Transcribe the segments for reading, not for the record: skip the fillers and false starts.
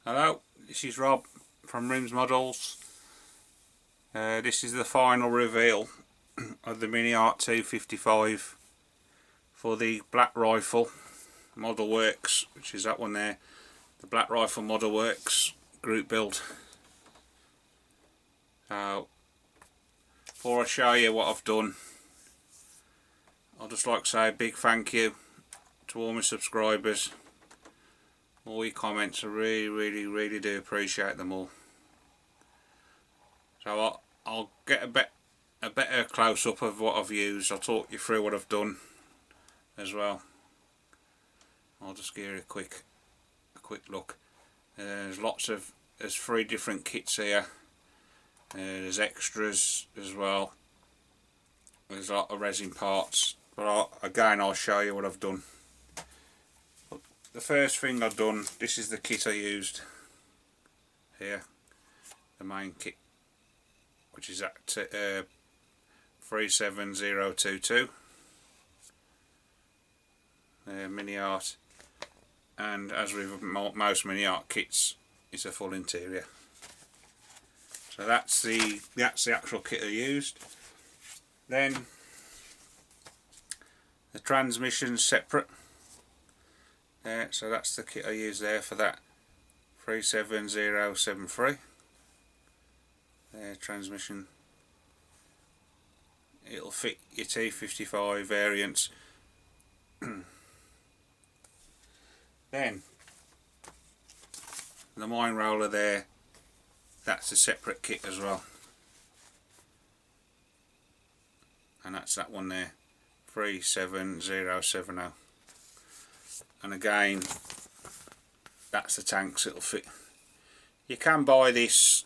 Hello, this is Rob from Rims Models. This is the final reveal of the Mini Art 255 for the Black Rifle Model Works, which is that one there, the Black Rifle Model Works group build. So, before I show you what I've done, I'd just like to say a big thank you to all my subscribers. All your comments, I really do appreciate them all. So I'll get a better close up of what I've used. I'll talk you through what I've done as well. I'll just give you a quick look. There's 3 different kits here. There's extras as well. There's a lot of resin parts, but again I'll show you what I've done. The first thing I've done, this is the kit I used here, the main kit, which is at 37022 Mini Art, and as with most Mini Art kits, it's a full interior. So that's the actual kit I used. Then the transmission's separate. So that's the kit I used there for that 37073 transmission. It'll fit your T55 variants. Then the mine roller there, that's a separate kit as well, and that's that one there, 37070. And again, that's the tanks it'll fit. You can buy this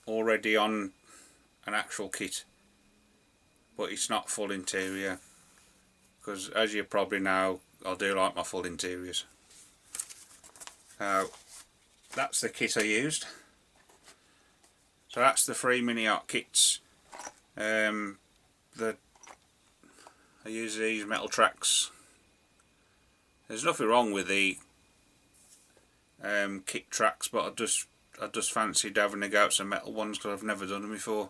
already on an actual kit, but it's not full interior, because as you probably know, I do like my full interiors. So that's the kit I used. So that's the 3 Mini Art kits. I use these metal tracks. There's nothing wrong with the kit tracks, but I just fancied having a go at some metal ones because I've never done them before,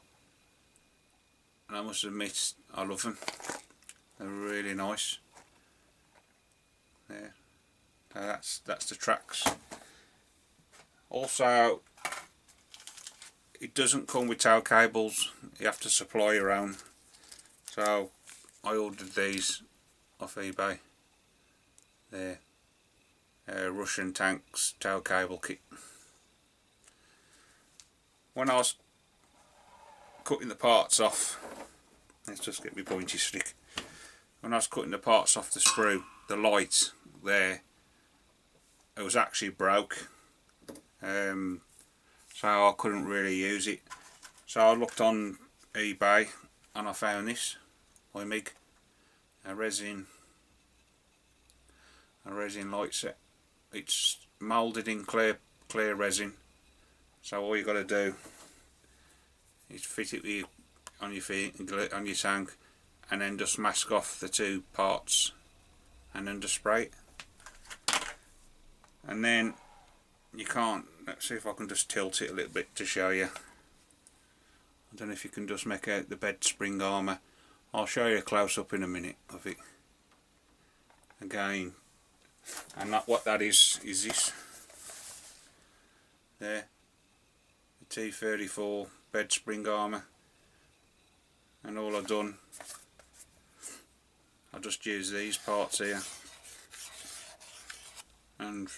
and I must admit I love them. They're really nice. There, that's the tracks. Also, it doesn't come with tail cables. You have to supply your own. So I ordered these off eBay. There, Russian tanks tail cable kit. When I was cutting the parts off, let's just get my pointy stick. When I was cutting the parts off the sprue, the light there, it was actually broke, so I couldn't really use it. So I looked on eBay and I found this IMIG, a resin light set. It's moulded in clear resin, so all you got to do is fit it on your feet and glue it on your tank, and then just mask off the 2 parts and then just spray it. And then you can't, let's see if I can just tilt it a little bit to show you. I don't know if you can just make out the bed spring armour. I'll show you a close up in a minute of it again. And what that is this there, the T34 bed spring armour. And all I've done, I just used these parts here and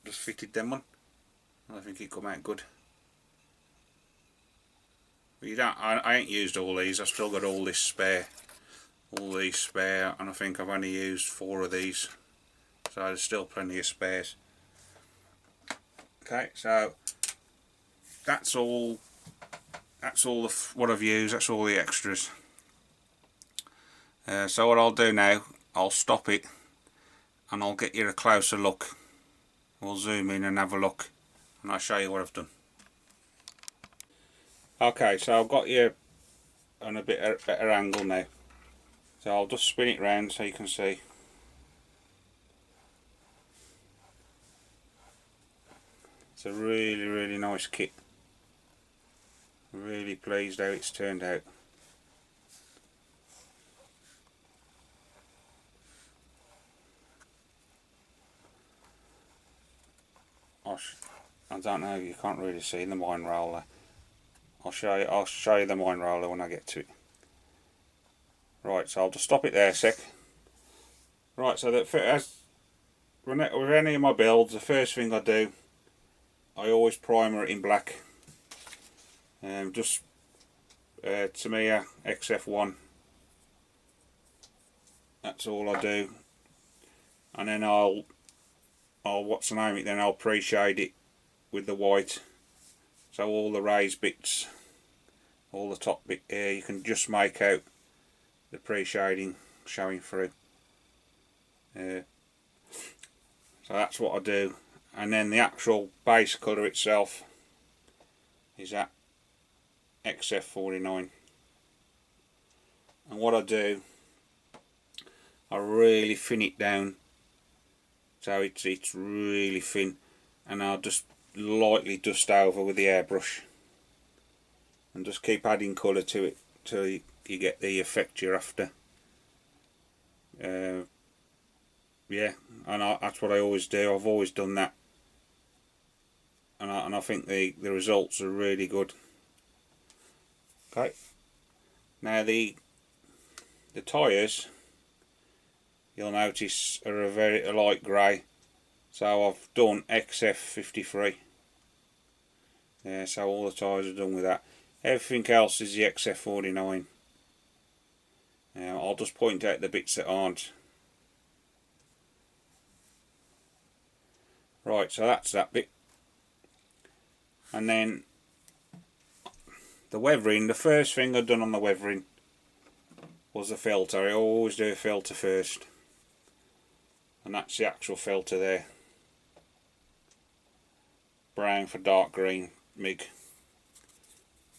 just fitted them on. I think it come out good. But you don't, I ain't used all these. I've still got all these spare, and I think I've only used 4 of these. So there's still plenty of spares. Okay, so that's all what I've used. That's all the extras. So what I'll do now, I'll stop it and I'll get you a closer look. We'll zoom in and have a look, and I'll show you what I've done. Okay, so I've got you on a bit better angle now. So I'll just spin it round so you can see. a really nice kit. Really pleased how it's turned out. I don't know, you can't really see the mine roller. I'll show you the mine roller when I get to it. Right, so I'll just stop it there a sec. Right, so that with any of my builds, the first thing I do, I always primer it in black. Just Tamiya XF1. That's all I do. And then I'll what's the name it then, I'll pre-shade it with the white. So all the raised bits, all the top bit here, you can just make out the pre-shading showing through. So that's what I do. And then the actual base colour itself is that XF49. And what I do, I really thin it down so it's really thin, and I'll just lightly dust over with the airbrush and just keep adding colour to it till you get the effect you're after. Yeah, and that's what I always do. I've always done that, and I think the results are really good. Okay, now the tyres, you'll notice, are a light grey, so I've done XF53. Yeah, so all the tyres are done with that. Everything else is the XF49. Now I'll just point out the bits that aren't. Right, so that's that bit. And then the weathering, the first thing I've done on the weathering was the filter. I always do a filter first. And that's the actual filter there. Brown for dark green, MIG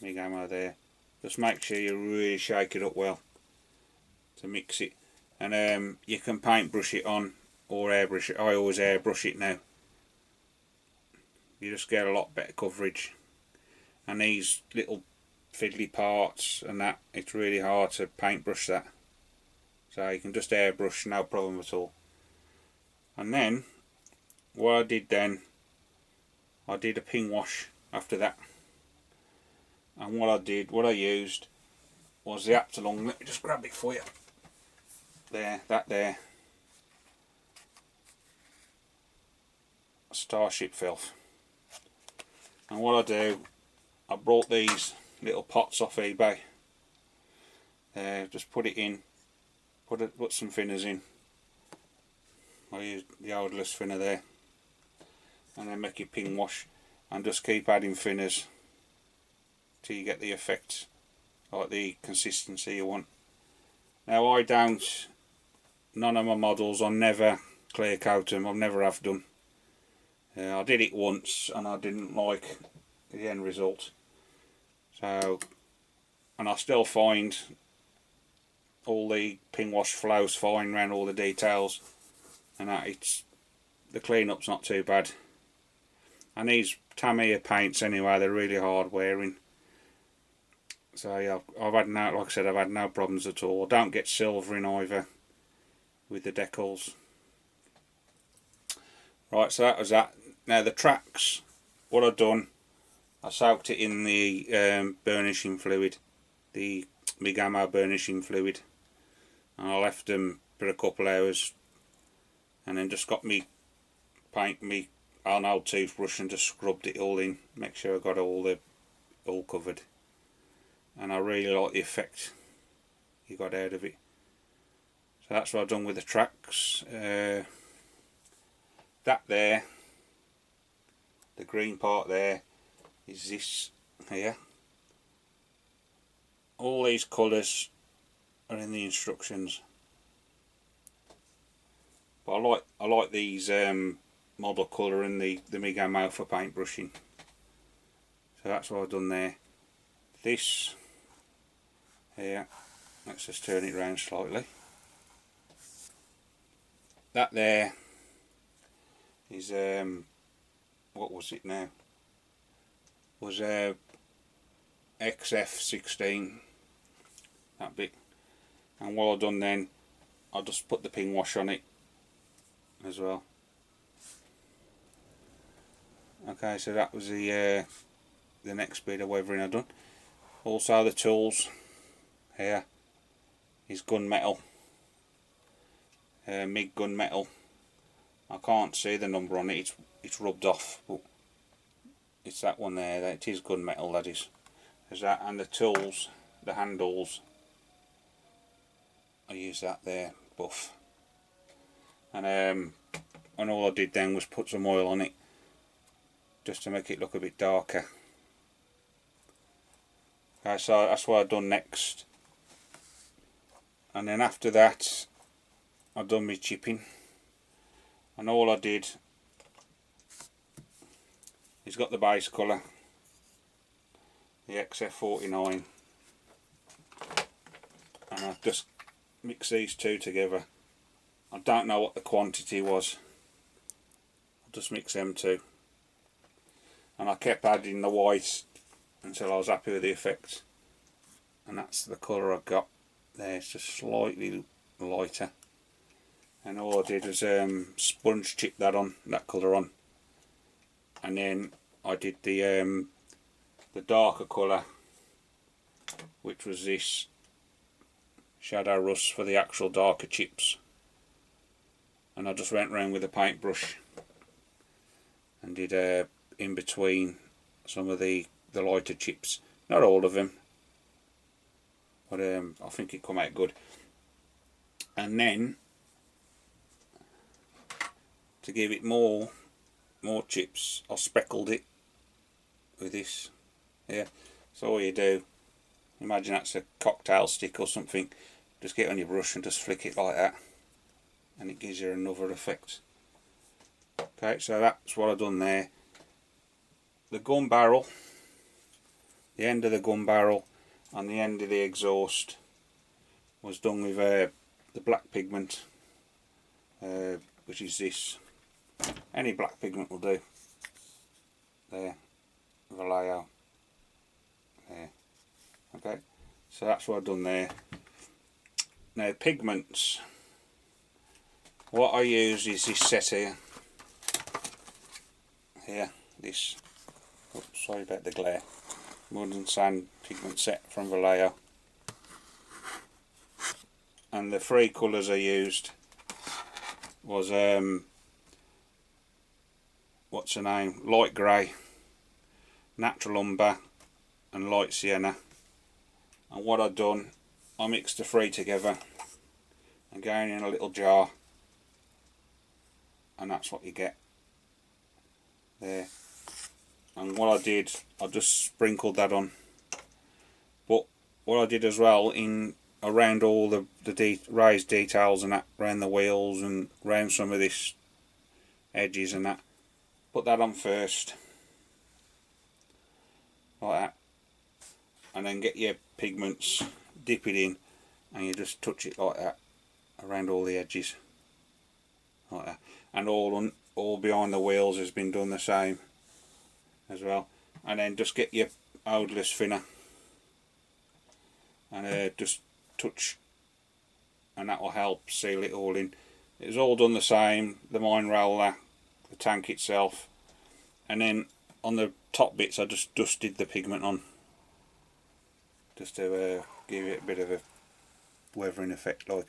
ammo there. Just make sure you really shake it up well to mix it. And you can paintbrush it on or airbrush it. I always airbrush it now. You just get a lot better coverage. And these little fiddly parts and that, it's really hard to paintbrush that. So you can just airbrush, no problem at all. And then what I did then, I did a ping wash after that. And what I used was the Aptalung. Let me just grab it for you. There, that there. Starship Filth. And what I do, I brought these little pots off eBay. Just put it in, put some thinners in. I use the odorless thinner there, and then make your ping wash, and just keep adding thinners till you get the effect, like the consistency you want. Now none of my models, I never clear coat them. I never have done. I did it once and I didn't like the end result. So, and I still find all the ping wash flows fine around all the details, and that the clean-up's not too bad. And these Tamiya paints anyway, they're really hard wearing. So yeah, I've had no problems at all. I don't get silvering either with the decals. Right, so that was that. Now the tracks, what I've done, I soaked it in the burnishing fluid, the MIG ammo burnishing fluid, and I left them for a couple hours, and then just got me old toothbrush and just scrubbed it all in, make sure I got all covered. And I really like the effect you got out of it. So that's what I've done with the tracks. That there, the green part there, is this here. All these colours are in the instructions, but I like these model colour and the MIG ammo for paintbrushing. So that's what I've done there. This here, let's just turn it around slightly. That there is what was it now? was XF16, that bit. And what I've done then, I just put the ping wash on it as well. Okay, so that was the next bit of weathering I've done. Also the tools here is gunmetal, MIG gunmetal. I can't see the number on it, it's rubbed off, but it's that one there, it is gunmetal, that is. There's that, and the tools, the handles, I use that there, buff. And all I did then was put some oil on it, just to make it look a bit darker. Okay, so that's what I've done next. And then after that, I've done my chipping. And all I did is got the base colour, the XF49, and I've just mixed these two together. I don't know what the quantity was, I just mixed them two, and I kept adding the white until I was happy with the effect, and that's the colour I got there. It's just slightly lighter, and all I did was sponge chip that colour on, and then I did the darker colour, which was this Shadow Rust for the actual darker chips, and I just went around with a paintbrush and did in between some of the lighter chips, not all of them, but I think it come out good. And then to give it more chips, I speckled it with this here. So all you do, imagine that's a cocktail stick or something, just get on your brush and just flick it like that, and it gives you another effect. Okay, so that's what I've done there. The gun barrel, the end of the gun barrel and the end of the exhaust was done with the black pigment, which is this. Any black pigment will do. There, Vallejo. There. Okay, so that's what I've done there. Now pigments, what I use is this set here. Here, this. Oh, sorry about the glare. Mud and Sand pigment set from Vallejo. And the three colours I used was what's the name? Light grey, natural umber, and light sienna. And what I've done, I mixed the three together and going in a little jar, and that's what you get there. And what I did, I just sprinkled that on. But what I did as well, in around all the raised details and that, around the wheels and around some of this edges and that, put that on first, like that, and then get your pigments, dip it in, and you just touch it like that around all the edges, like that. And all behind the wheels has been done the same as well. And then just get your odourless thinner and just touch, and that will help seal it all in. It's all done the same, the mine roller, the tank itself, and then on the top bits I just dusted the pigment on, just to give it a bit of a weathering effect. Like,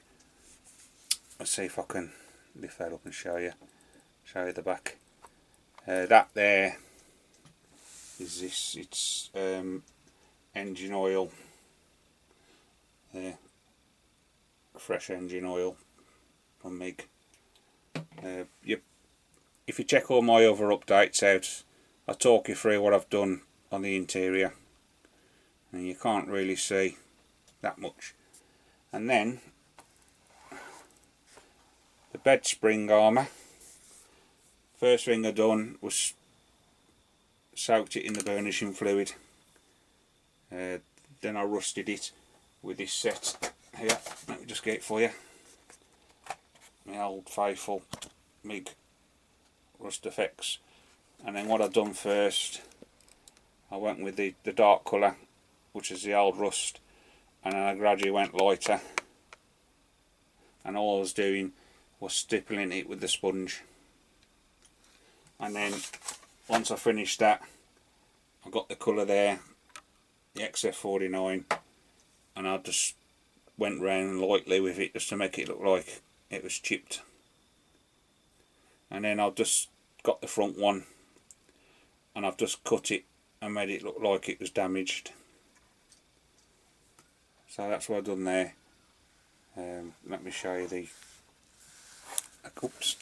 let's see if I can lift that up and show you the back. That there is this, it's engine oil there, fresh engine oil from MIG. If you check all my other updates out, I talk you through what I've done on the interior, and you can't really see that much. And then the bed spring armour, first thing I done was soaked it in the burnishing fluid, then I rusted it with this set here. Let me just get it for you, my old faithful MIG Rust Effects. And then what I've done first, I went with the dark colour, which is the old rust, and then I gradually went lighter, and all I was doing was stippling it with the sponge. And then once I finished that, I got the colour there, the XF49, and I just went round lightly with it just to make it look like it was chipped. And then I've just got the front one and I've just cut it and made it look like it was damaged. So that's what I've done there. Let me show you the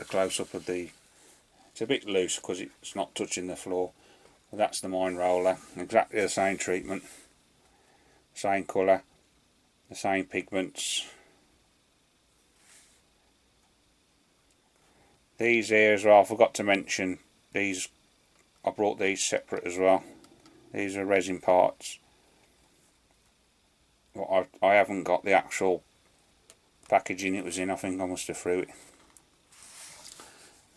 close up of the. It's a bit loose because it's not touching the floor. But that's the mine roller, exactly the same treatment, same colour, the same pigments. These here as well, I forgot to mention, these, I brought these separate as well. These are resin parts. But I haven't got the actual packaging it was in, I think I must have threw it.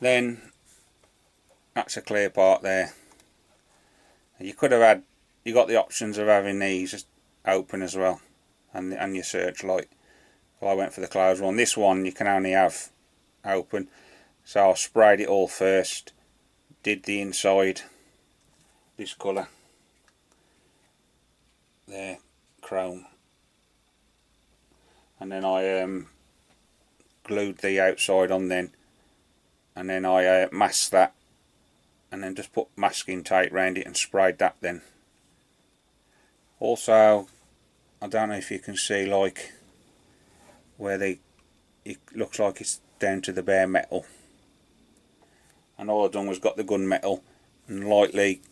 Then that's a clear part there. You could have had, you got the options of having these open as well, and your searchlight. Well, I went for the closed one. This one you can only have open, so I sprayed it all first, did the inside this colour there, chrome, and then I glued the outside on then, and then I masked that, and then just put masking tape around it and sprayed that then. Also, I don't know if you can see, like where it looks like it's down to the bare metal, and all I've done was got the gunmetal and lightly,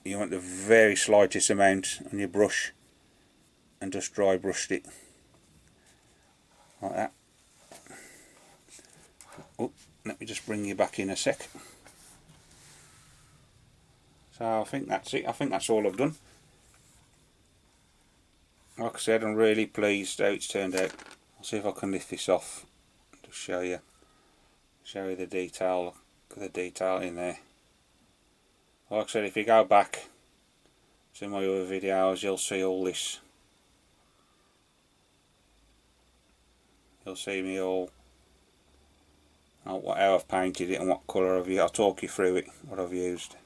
you want the very slightest amount on your brush, and just dry brushed it like that. Oh, let me just bring you back in a sec. So I think that's it. I think that's all I've done. Like I said, I'm really pleased how it's turned out. I'll see if I can lift this off to show you the detail. Look at the detail in there. Like I said, if you go back to my other videos, you'll see all this. You'll see me all how I've painted it and what colour I've used. I'll talk you through it, what I've used.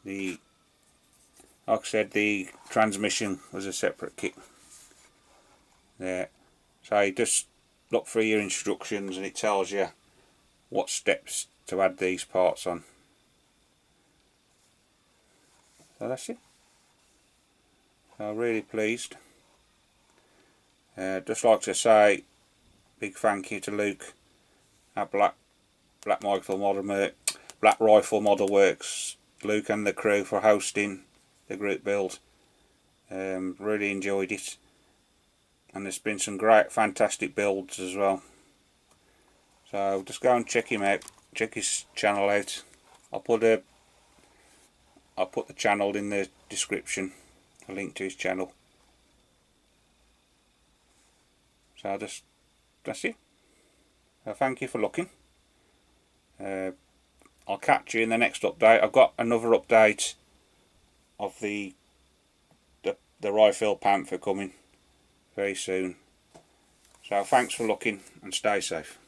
Like I said, the transmission was a separate kit there, so you just look through your instructions and it tells you what steps to add these parts on. So that's it. So really pleased. Just like to say big thank you to Luke at Black Rifle Model Works, Luke and the crew, for hosting the group build. Really enjoyed it, and there's been some great fantastic builds as well, so just go and check him out, check his channel out. I'll put the channel in the description, a link to his channel. So that's it. So thank you for looking. I'll catch you in the next update. I've got another update of the Rifle Panther coming very soon. So thanks for looking and stay safe.